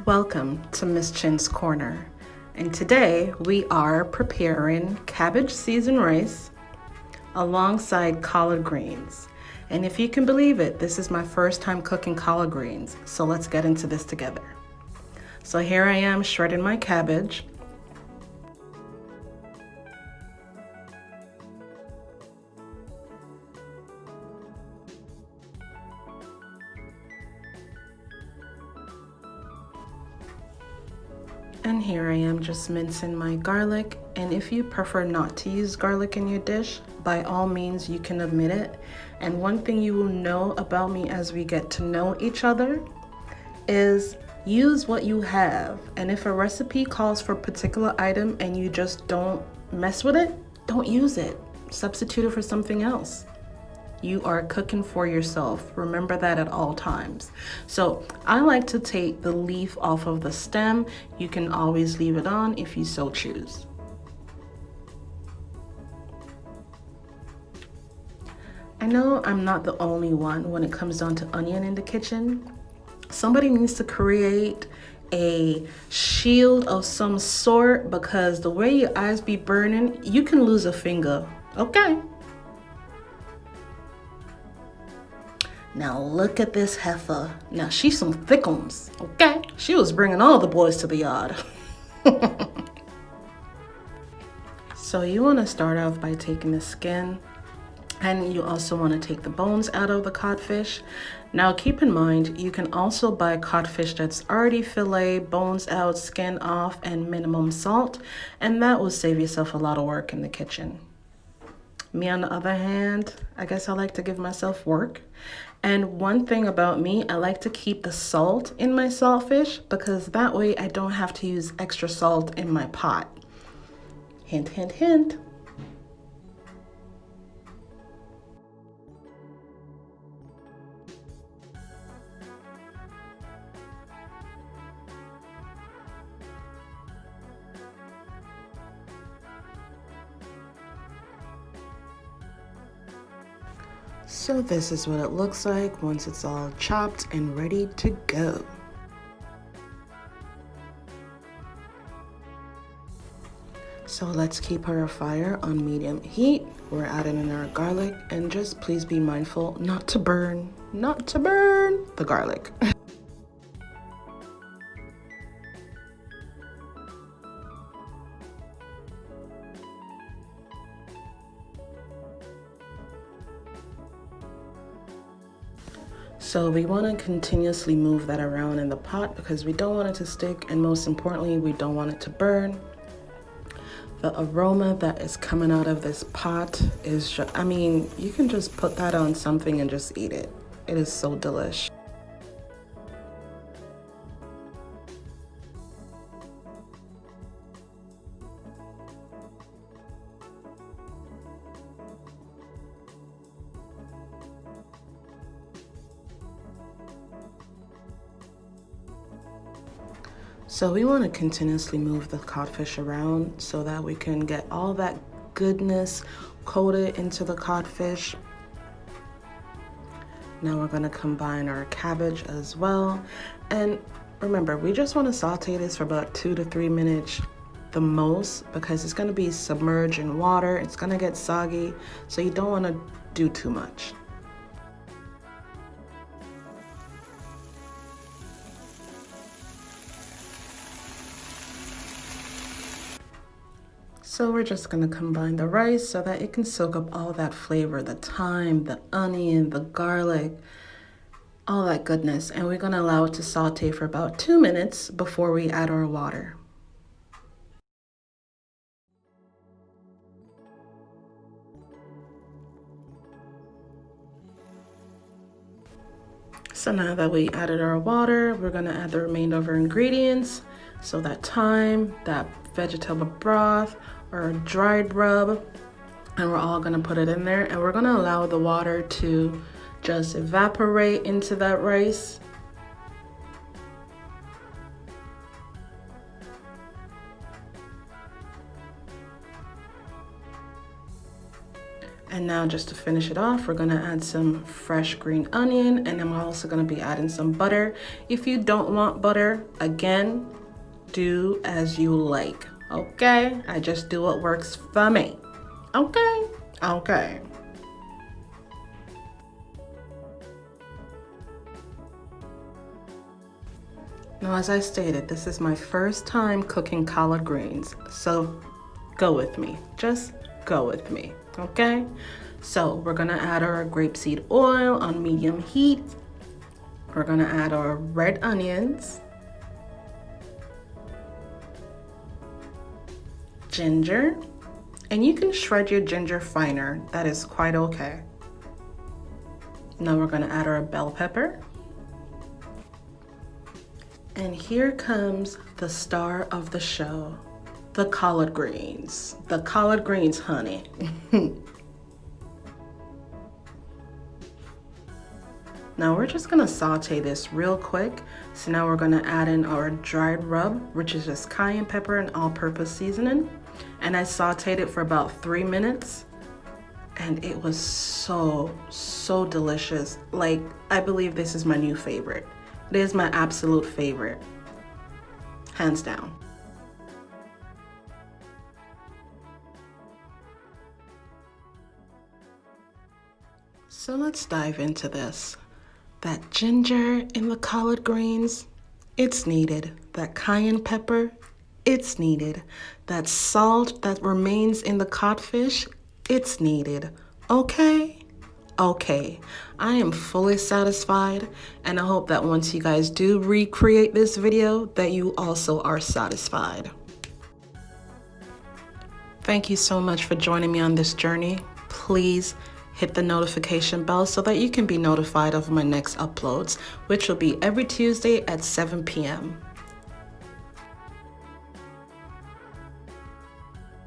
Welcome to Miss Chin's Corner, and today we are preparing cabbage seasoned rice alongside collard greens. And if you can believe it, this is my first time cooking collard greens, so let's get into this together. So here I am shredding my cabbage. And here I am just mincing my garlic. And if you prefer not to use garlic in your dish, by all means you can omit it. And one thing you will know about me as we get to know each other is use what you have. And if a recipe calls for a particular item and you just don't mess with it, don't use it. Substitute it for something else. You are cooking for yourself. Remember that at all times. So I like to take the leaf off of the stem. You can always leave it on if you so choose. I know I'm not the only one when it comes down to onion in the kitchen. Somebody needs to create a shield of some sort, because the way your eyes be burning, you can lose a finger, okay? Now look at this heifer. Now she's some thickums, okay? She was bringing all the boys to the yard. So you want to start off by taking the skin, and you also want to take the bones out of the codfish. Now keep in mind, you can also buy codfish that's already filleted, bones out, skin off, and minimum salt, and that will save yourself a lot of work in the kitchen. Me, on the other hand, I guess I like to give myself work. And one thing about me, I like to keep the salt in my saltfish, because that way I don't have to use extra salt in my pot. Hint, hint, hint. So this is what it looks like once it's all chopped and ready to go. So let's keep our fire on medium heat. We're adding in our garlic, and just please be mindful not to burn the garlic. So we want to continuously move that around in the pot because we don't want it to stick, and most importantly, we don't want it to burn. The aroma that is coming out of this pot is just, I mean, you can just put that on something and just eat it. It is so delish. So we want to continuously move the codfish around so that we can get all that goodness coated into the codfish. Now we're going to combine our cabbage as well. And remember, we just want to saute this for about 2 to 3 minutes the most, because it's going to be submerged in water. It's going to get soggy, so you don't want to do too much. So we're just gonna combine the rice so that it can soak up all that flavor, the thyme, the onion, the garlic, all that goodness. And we're gonna allow it to saute for about 2 minutes before we add our water. So now that we added our water, we're gonna add the remainder of our ingredients. So that thyme, that vegetable broth, or dried rub, and we're all gonna put it in there, and we're gonna allow the water to just evaporate into that rice. And now just to finish it off, we're gonna add some fresh green onion, and I'm also gonna be adding some butter. If you don't want butter, again, do as you like, okay? I just do what works for me, okay? Okay. Now, as I stated, this is my first time cooking collard greens, so go with me, just go with me, okay? So we're gonna add our grapeseed oil on medium heat. We're gonna add our red onions, ginger, and you can shred your ginger finer, that is quite okay. Now we're gonna add our bell pepper. And here comes the star of the show, the collard greens. The collard greens, honey. Now we're just gonna saute this real quick. So now we're gonna add in our dried rub, which is just cayenne pepper and all-purpose seasoning. And I sauteed it for about 3 minutes. And it was so delicious. Like, I believe this is my new favorite. It is my absolute favorite, hands down. So let's dive into this. That ginger in the collard greens, it's needed. That cayenne pepper, it's needed. That salt that remains in the codfish, it's needed. Okay? Okay, I am fully satisfied, and I hope that once you guys do recreate this video, that you also are satisfied. Thank you so much for joining me on this journey. Please hit the notification bell so that you can be notified of my next uploads, which will be every Tuesday at 7 p.m.